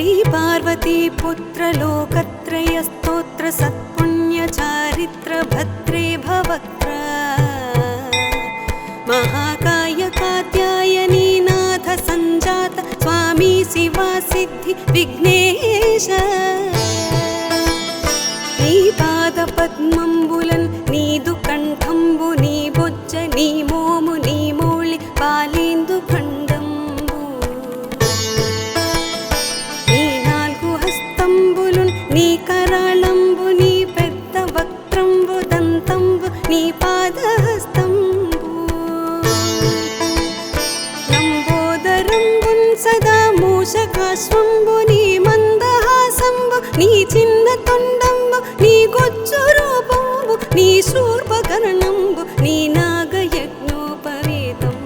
श्री पार्वती पुत्र लोकत्रय स्तोत्र सत्पुण्य चारित्र भद्रे भवक्त्र महाकाय कात्यायनी नाथ संजात स्वामी शिवा सिद्धि विघ्नेश नी पाद पद्मंबुलन नीदु कंठंबु नी बोज्ज नी मोमु नी मोळि पालेंदु खंडंबु नी नाल्गु हस्तंबुलुन नी कराळंबु नी पेद्द वक्त्रंबु दंतंबु नी पादहस्తంబు లంబోదరంబున్ సదా మూషకాశ్వంబు నీ మందహాసంబు నీ చిన్న తొండంబు నీ గొజ్జు రూపంబు నీ శూర్పకర్ణంబు నీ నాగయజ్ఞోపవీతంబు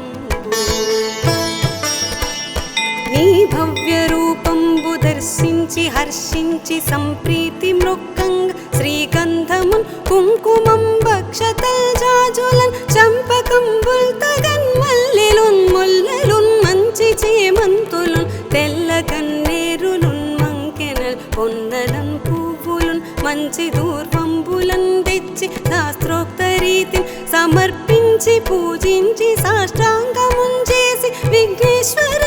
నీ భవ్య రూపంబు దర్శించి హర్షించి సంప్రీతి మృక్కంగ శ్రీగంధమున్ కుంకుమం భక్షతల్ జాజులన్ చంపకంబుల్ తగన్ మల్లెలున్ ముల్లెలున్ మంచి చేమంతులున్ తెల్ల కన్నేరులున్ మంకెనల్ పొన్నలన్ పువ్వులున్ మంచి దూర్వంబులన్ తెచ్చి శాస్త్రోక్త రీతిని సమర్పించి పూజించి సాష్టాంగమున్ చేసి విఘ్నేశ్వర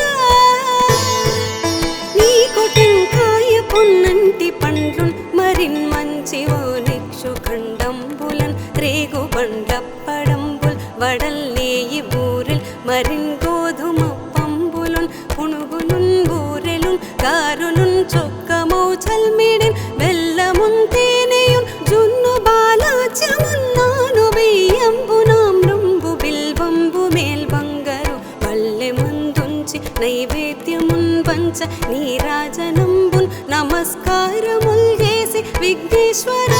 నీకు టెంకాయ పొన్నంటి పండ్లున్ మరిన్ మంచి ఓ నిక్షు ఖండంబులన్ రేగు బండప్పడంబుల్ వడల్ నేయి బూరెల్ మరిన్ గోధుమ పంబులున్ పునుగులున్ బూరెలున్ గారులున్ చొక్కమౌ చల్మిడిన్ బెల్లమున్ తేనెయున్ జున్ను బాలాచ్యమున్ నాను బియ్యంబు నామ్రంబు బిల్వంబు మేల్బంగరు పల్లె ముందుంచి నైవేద్యమున్ పంచ నీరాజనంబున్ నమస్కారముల్ చేసి విఘ్నేశ్వర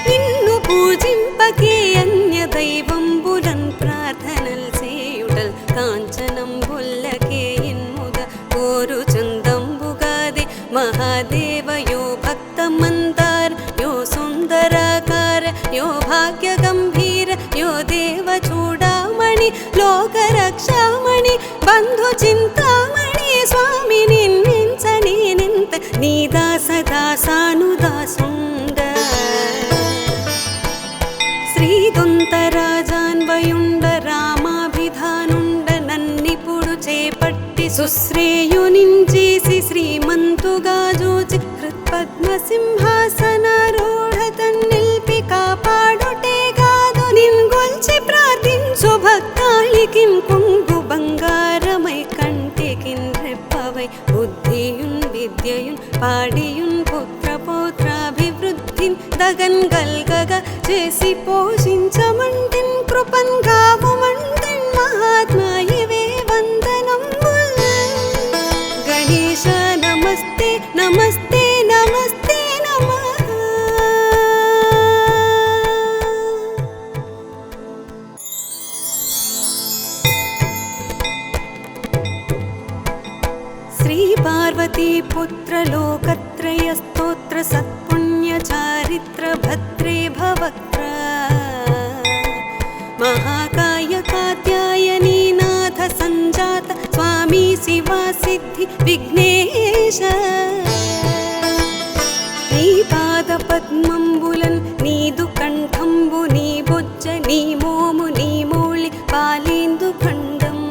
నిన్ను పూజింపకే అన్య దైవంబులన్ ప్రార్థనల్ చేయుటల్ కాంచనంబుల్లకే ఇన్ముద కోరు చందంబుగాది మహాదేవ యో భక్త మందార యో సుందరాకార యో భాగ్య గంభీర యో దేవ చూడామణి లోక రక్షామణి బంధు చింతామణి స్వామి నిన్నించని నింత నీ దాస దాసానుదాసుండ శ్రీదొంతరాజాన్వయుండ రామాభిధానుండ నన్నిపుడు చేపట్టి సుశ్రేయునించేసి శ్రీమంతుగా జోచి హృత్పద్మ సింహాసనారూఢ తన్నిల్పి కాపాడుటే కాదు నిన్గొల్చి ప్రార్థించు భక్తాళికిన్ కొంగు బంగారమై కంటికిన్ రెప్పవై బుద్ధియున్ విద్యయున్ పాడియున్ పుత్ర పౌత్రాభివృద్ధిన్ దగన్ గల్గగ చేసి పోషించమంటిన్ కృపన్ గావుమంటిన్ మహాత్మాయివే వందనంబుల్ గణేశ నమస్తే నమస్తే నమస్తే నమః श्री पार्वती पुत्र लोकत्रय स्तोत्र सत्पुण्य चारित्र भद्रे भवक्त्र महाकाय कात्यायनी नाथ संजात स्वामी शिवा सिद्धि विघ्नेश नी पाद पद्मंबुलन् नीदु कंठंबु नी बोज्ज नी मोमु नी मोळि पालेंदु खंडंबु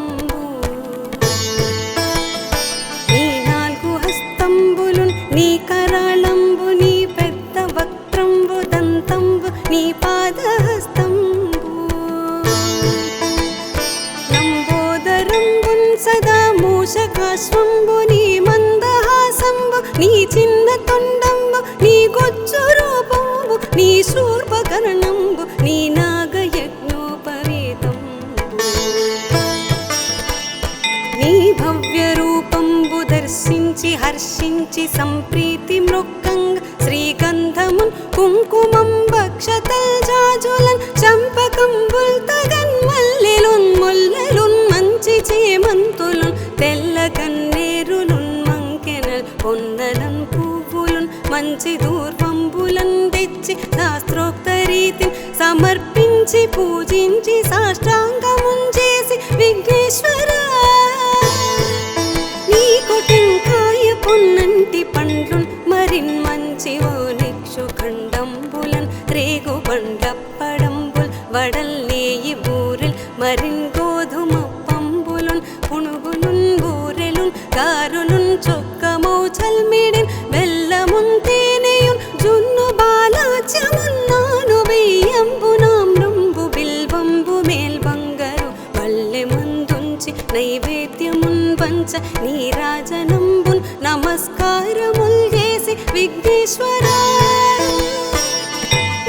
నీ నాల్గు హస్తంబులున్ నీ కరాళంబు నీ పెద్ద వక్త్రంబు దంతంబు నీ పాదహస్తంబు లంబోదరంబున్ సదా మూషకాశ్వంబు నీ మందహాసంబు నీ చిన్న తొండంబు నీ గొజ్జు రూపంబు నీ శూర్పకర్ణంబు నీ నాగయజ్ఞోపవీతంబు నీ భవ్య రూపంబు దర్శించి హర్షించి సంప్రీతి మృక్కంగ శ్రీగంధమున్ కుంకుమం భక్షతల్ జాజులన్ చంపకంబుల్ తగన్ మల్లెలున్ ముల్లెలున్ మంచి చేమంతులున్ తెల్ల కన్నేరులున్ మంకెనల్ పొన్నలన్ పువ్వులున్ మంచి దూర్వంబులన్ తెచ్చి శాస్త్రోక్త రీతిని సమర్పించి పూజించి సాష్టాంగమున్ చేసి విఘ్నేశ్వర నీకు టెంకాయ పునుగులున్ బూరెలున్ గారులున్ చొక్కమౌ చల్మిడిన్ బెల్లమున్ తేనెయున్ జున్ను బాలాచ్యమున్ నాను బియ్యంబు నామ్రంబు బిల్వంబు మేల్ బంగారు వల్లె మందుంచి నైవేద్యమున్ పంచ నీరాజనంబున్ నమస్కారముల్ చేసి విఘ్నేశ్వరా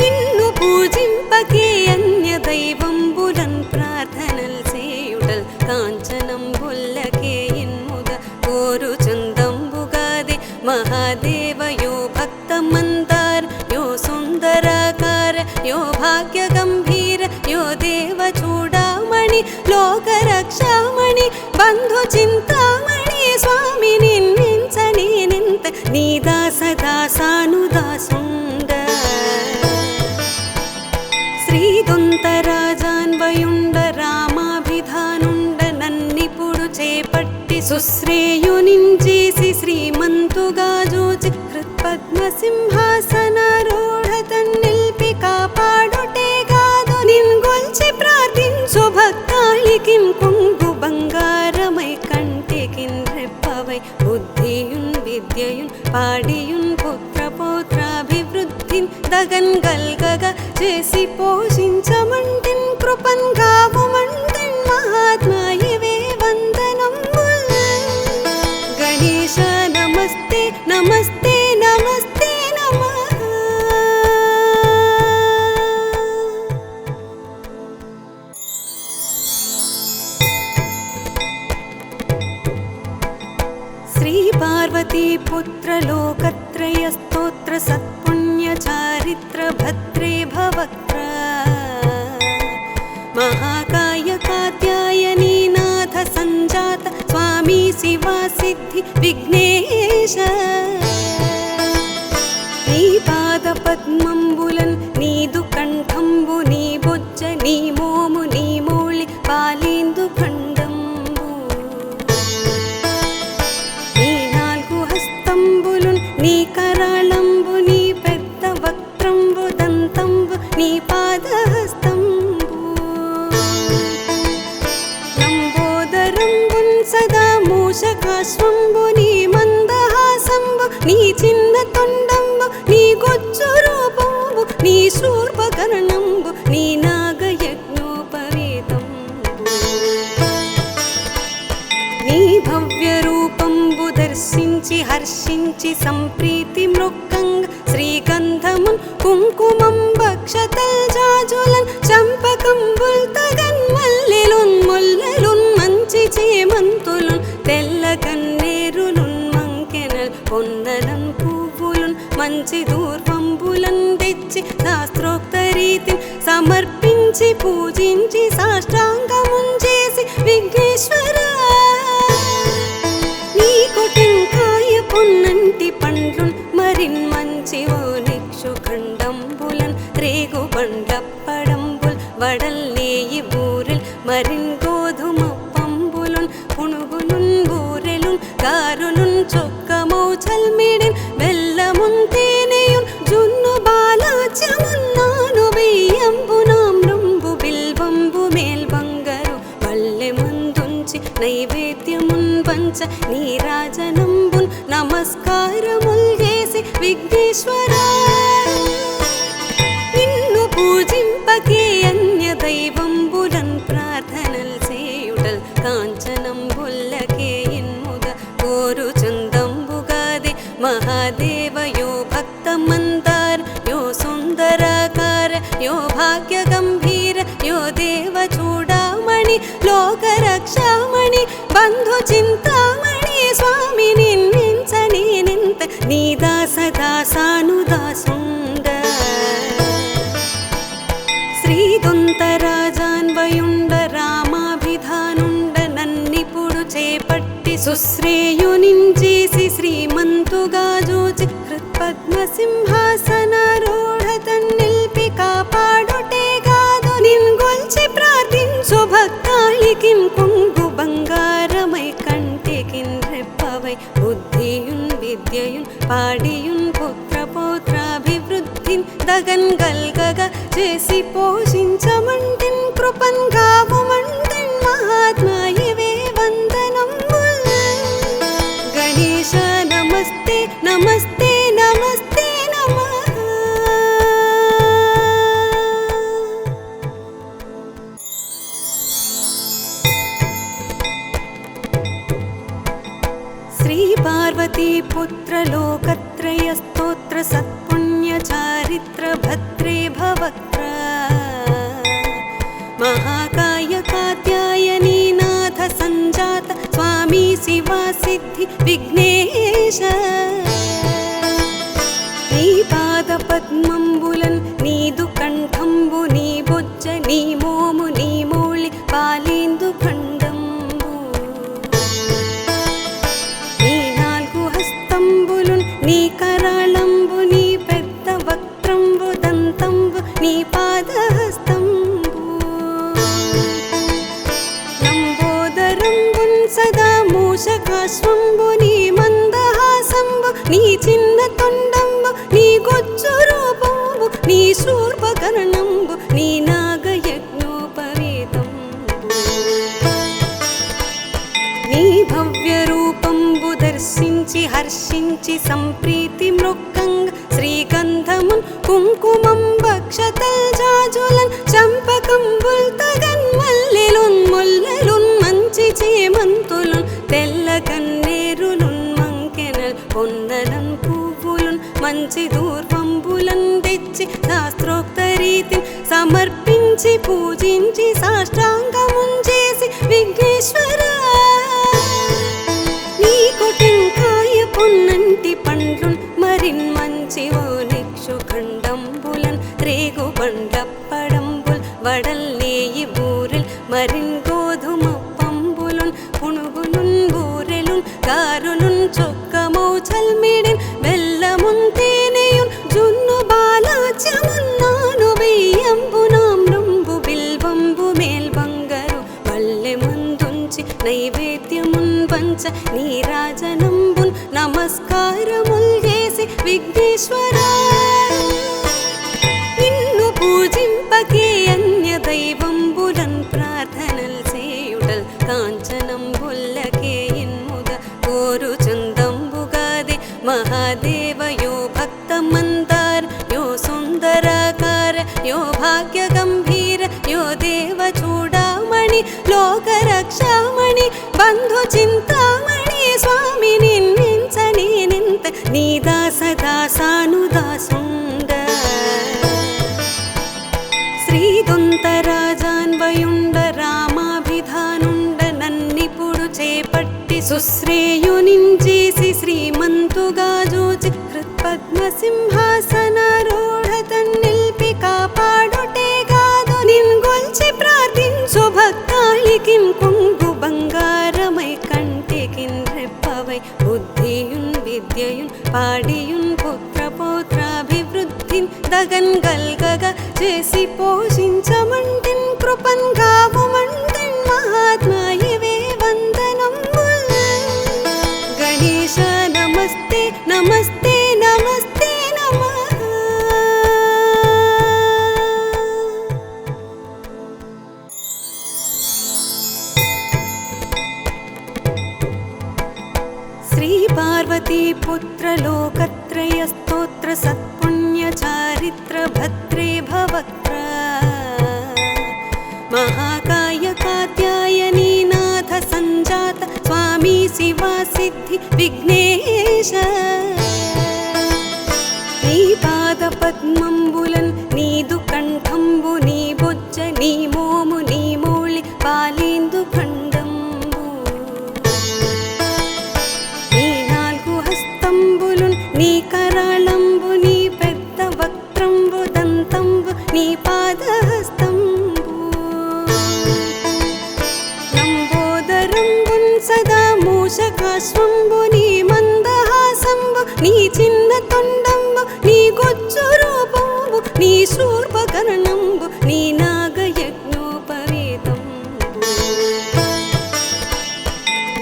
నిన్ను పూజింపకే అన్య దైవంబులన్ ప్రార్థనల్ చేయుటల్ కాంచనంబుల్లకే ఇన్ముద కోరు చందంబుగాదే మహాదేవయో భక్తమందార యో సుందరాకార యో భాగ్య గంభీర యో దేవ చూడామణి లోకరక్షామణి బంధు చింతామణి స్వామి నిన్నించని నింత నీ దాస దాసానుదాసుండ శ్రీదొంతరాజాన్వయుండ రామాభిధానుండ నన్నిపుడు చేపట్టి సుశ్రేయునించేసి శ్రీమంతుగా జూచి హృత్పద్మసింహాసనారూఢ తన్నిల్పి కాపాడుటే కాదు నిన్గొల్చి ప్రార్థించు భక్తాళికిం కొంగు బంగారమై కంటికిన్ రెప్పవై బుద్ధియున్ విద్యయున్ పాడియున్ పుత్ర పౌత్రాభివృద్ధిన్ దగన్ గల్గగా చేసి పోషించమంటిన్ కృపన్ గావుమంటిన్ మహాత్మా ఇవే వందనంబుల్ గణేశ నమస్తే నమస్తే నమస్తే నమః శ్రీ పార్వతీ పుత్ర లోకత్రయ స్తోత్ర సత్పుణ్య చారిత్ర భద్రే భవక్త్ర మహాకాయ కాత్యాయనీ నాథ సంజాత స్వామి శివా సిద్ధి విఘ్నేశ నీ పాద పద్మంబులన్ నీదు కంఠంబు నీ బొజ్జ నీ మోము నీ మౌళి పాలేందు ఖండంబు నీ నాలుగు హస్తంబులున్ నీ కరాళంబు నీ పెద్ద వక్త్రంబు దంతంబు నీ పాదహస్తంబు లంబోదరంబున్ సదా మూషకాశ్వంబు నీ మందహాసంబు నీ చిన్న తొండంబు నీ గొజ్జు రూపంబు నీ శూర్పకర్ణంబు నీ నాగయజ్ఞోపవేతంబు నీ భవ్య రూపంబు దర్శించి హర్షించి సంప్రీతి మృక్కంగ శ్రీగంధమున్ కుంకుమం భక్షతల్ జాజులన్ చంపకంబుల్ తగన్ మల్లెలున్ ముల్లెలున్ మంచి చేమంతులున్ తెల్ల కన్నేరులున్ మంకెనల్ పొన్నలన్ పువ్వులున్ మంచి దూర్వంబులన్ తెచ్చి శాస్త్రోక్త రీతిని సమర్పించి పూజించి సాష్టాంగమున్ చేసి విఘ్నేశ్వరా నీకు టెంకాయ పొన్నంటి పండ్లున్ మరిన్ మంచి ఓ నిక్షు ఖండంబులన్ రేగు బండప్పడంబుల్ వడల్లేయి బూరెల్ మరిన్ గోధుమ పంబులున్ పునుగులున్ బూరెలున్ గారులున్ చొక్కమౌ చల్మిడిన్ బెల్లమున్ తేనెయున్ జున్ను బాలాచ్యమున్ నాను బియ్యంబు నామ్రంబు బిల్వంబు మేల్ బంగారు వల్లె మందుంచి నైవేద్యమున్ పంచ నీరాజనంబున్ నమస్కారముల్ చేసి విఘ్నేశ్వరా నిన్ను పూజింపకే అన్య దైవంబులన్ ప్రార్థనల్ చేయుటల్ కాంచనంబుల్లకే ఇన్ముద కోరు చందంబుగాదే మహాదేవయో భక్తమందార యో సుందరాకార యో భాగ్య గంభీర యో దేవ చూడామణి లోకరక్షామణి బంధు చింతామణి స్వామి నిన్నించని నింత నీ దాస దాసానుదాసుండ శ్రీదొంతరాజాన్వయుండ రామాభిధానుండ నన్నిపుడు చేపట్టి సుశ్రేయునించేసి శ్రీమంతుగా జూచి హృత్పద్మసింహాసనారూఢ తన్నిల్పి కాపాడుటే కాదు నిన్గొల్చి ప్రార్థించు భక్తాళికిం కొంగు బంగారమై కంటికిన్ రెప్పవై బుద్ధియున్ విద్యయున్ పాడియున్ పుత్ర పౌత్రాభివృద్ధిన్ దగన్ గల్గగా చేసి పోషించమంటిన్ కృపన్ గావుమంటిన్ మహాత్మా ఇవే వందనం శ్రీ పార్వతీ పుత్ర లోకత్రయ స్తోత్ర సత్పుణ్య చారిత్ర భద్రే భవక్త్ర మహాకాయ కాత్యాయనీ నాథ సంజాత స్వామి శివా సిద్ధి విఘ్నేశ నీ పాద పద్మంబులన్ నీదు కంఠంబు నీ బొజ్జ నీ మోము నీ మౌళి పాలేందు ఖండంబు నీ నాలుగు హస్తంబులున్ నీ కరాళంబు నీ పెద్ద వక్త్రంబు దంతంబు నీ పాదహస్తంబు లంబోదరంబున్ సదా మూషకాశ్వంబు నీ మందహాసంబు నీ చిన్న తొండంబు నీ గొచ్చు రూపంబు నీ శూర్పకర్ణంబు నీ నాగయజ్ఞోపవీతంబు నీ భవ్య రూపంబు దర్శించి హర్షించి సంప్రీతి మృక్కంగ శ్రీగంధమున్ కుంకుమం భక్షతల్ జాజులన్ చంపకంబుల్ తగన్ మల్లెలున్ ముల్లెలున్ మంచి చేమంతులున్ తెల్ల కన్నేరులున్ మంకెనల్ పొన్నలన్ పువ్వులున్ మంచి దూర్వంబులన్ తెచ్చి శాస్త్రోక్త రీతిని సమర్పించి పూజించి సాష్టాంగమున్ చేసి విఘ్నేశ్వర నీకు టెంకాయ పొన్నంటి పండ్లున్ మరిన్ మంచి ఓనిక్షు ఖండంబులన్ రేగు బండప్పడంబుల్ వడల్లేయి బూరెల్ మరిన్ గోధుమ పంబులున్ పునుగులున్ బూరెలున్ కారులున్ చొక్కమౌ చల్మిడిన్ బెల్లమున్ తేనెయున్ జున్ను బాలాచ్యమున్నాను బియ్యంబు నామ్రంబు బిల్వంబు మేల్బంగరు పల్లె ముందుంచి నైవేద్యమున్ పంచ నీరాజనంబున్ నమస్కారముల్ చేసి విఘ్నేశ్వర నిన్ను పూజింపకే అన్య దైవంబులన్ ప్రార్థనల్ చేయుటల్ కాంచనంబుల్లకే ఇన్ముద కోరు చందంబుగాదే మహాదేవ యో భక్త మందార యో సుందరాకార యో భాగ్య గంభీర యో దేవ చూడామణి లోక రక్షామణి బంధు చింతామణి స్వామి నిన్నించని నింత నీ దాస దాసానుదాసుండ శ్రీదొంతరాజాన్వయుండ రామాభిధానుండ నన్నిపుడు చేపట్టి సుశ్రేయునించేసి శ్రీమంతుగా జూచి హృత్పద్మ సింహాసనారూఢ తన్నిల్పి కాపాడుటే కాదు నిన్గొల్చి ప్రార్థించు భక్తాళికిన్ కొంగు బంగారమై కంటికిన్ రెప్పవై బుద్ధియున్ విద్యయున్ పాడియున్ పుత్ర పౌత్రాభివృద్ధిన్ దగన్ గల్గగా చేసి పోషించమంటిన్ కృపన్ గావుమంటిన్ మహాత్మా ఇవే వందనంబుల్ గణేశ నమస్తే నమస్తే నమస్తే నమః శ్రీ పార్వతీ పుత్ర లోకత్రయ స్తోత్ర సత్పుణ్య చారిత్ర భద్రే భవక్త్ర మహాకాయ కాత్యాయనీ నాథ సంజాత స్వామి శివా సిద్ధి విఘ్నేశ నీ పాద పద్మంబులన్ నీదు కంఠంబు నీ బొజ్జ నీ మోము నీ మౌళి పాలేందు ఖండంబు నీ నాలుగు హస్తంబులున్ నీ కరాళంబు నీ పెద్ద వక్త్రంబు దంతంబు నీ పాదహస్తంబు లంబోదరంబున్ సదా మూషకాశ్వంబు నీ మందహాసంబు నీ చిన్న తొండంబు నీ గొచ్చు రూపంబు నీ శూర్పకర్ణంబు నీ నాగయజ్ఞోపవీతంబు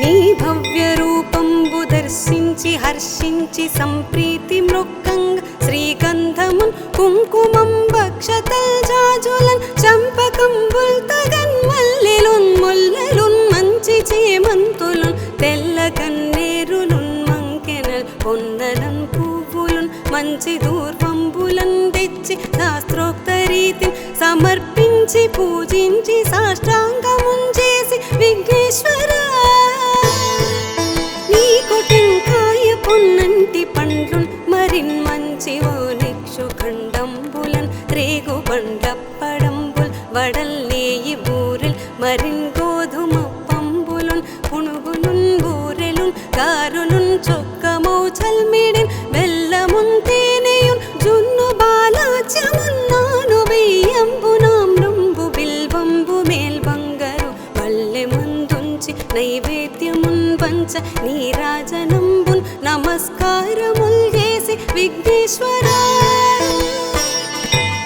నీ భవ్య రూపంబు దర్శించి హర్షించి సంప్రీతి మృక్కంగ శ్రీగంధమున్ కుంకుమం భక్షతల్ జాజులన్ చంపకంబుల్ తగన్ మల్లెలున్ ముల్లెలున్ మంచి చేమంతులున్ తెల్ల కన్నేరులున్ మంకెనల్ పొన్నలన్ పువ్వులున్ మంచి దూర్వంబులన్ తెచ్చి శాస్త్రోక్త రీతిని సమర్పించి పూజించి సాష్టాంగమున్ చేసి విఘ్నేశ్వర నీకు గారులున్ చొక్కమౌ చల్మిడిన్ బెల్లమున్ తేనెయున్ జున్ను బాలాచ్యమున్నాను బియ్యంబు నామ్రంబు బిల్వంబు మేల్బంగరు పల్లె మందుంచి నైవేద్యమున్ పంచ నీరాజనంబున్ నమస్కారముల్ చేసి విఘ్నేశ్వరా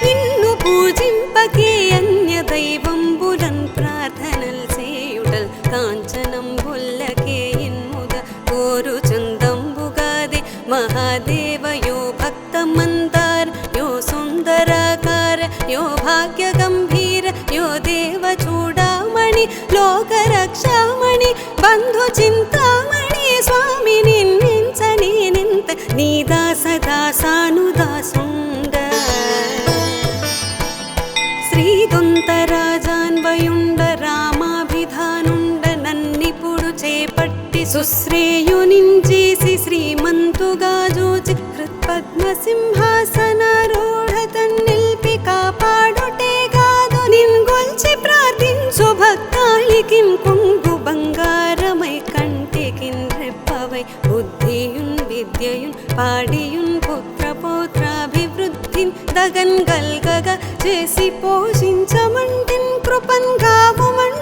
నిన్ను పూజింపకే అన్య దైవంబులన్ ప్రార్థనల్ చేయుటల్ కాంచనంబుల్లకే ఇన్ముద కోరు చందంబుగాదే మహాదేవ యో భక్త మందార యో సుందరాకార యో భాగ్య గంభీర యో దేవ చూడామణి లోక రక్షామణి బంధు చింతామణి స్వామి నిన్నించని నింత నీ దాస దాసానుదాసుండ శ్రీదొంతరాజాన్వయుండ రామాభిధానుండ నన్నిపుడు చేపట్టి సుశ్రేయునించేసి శ్రీమంతుగా జూచి హృత్పద్మసింహాసనారూఢ తన్నిల్పి కాపాడుటే కాదు నిన్గొల్చి ప్రార్థించు భక్తాళికిన్ కొంగు బంగారమై కంటికిన్ రెప్పవై బుద్ధియున్ విద్యయున్ పాడియున్ పుత్ర పౌత్రాభివృద్ధిన్ దగన్ గల్గగా చేసి పోషించమంటిన్ కృపన్ గావుమన్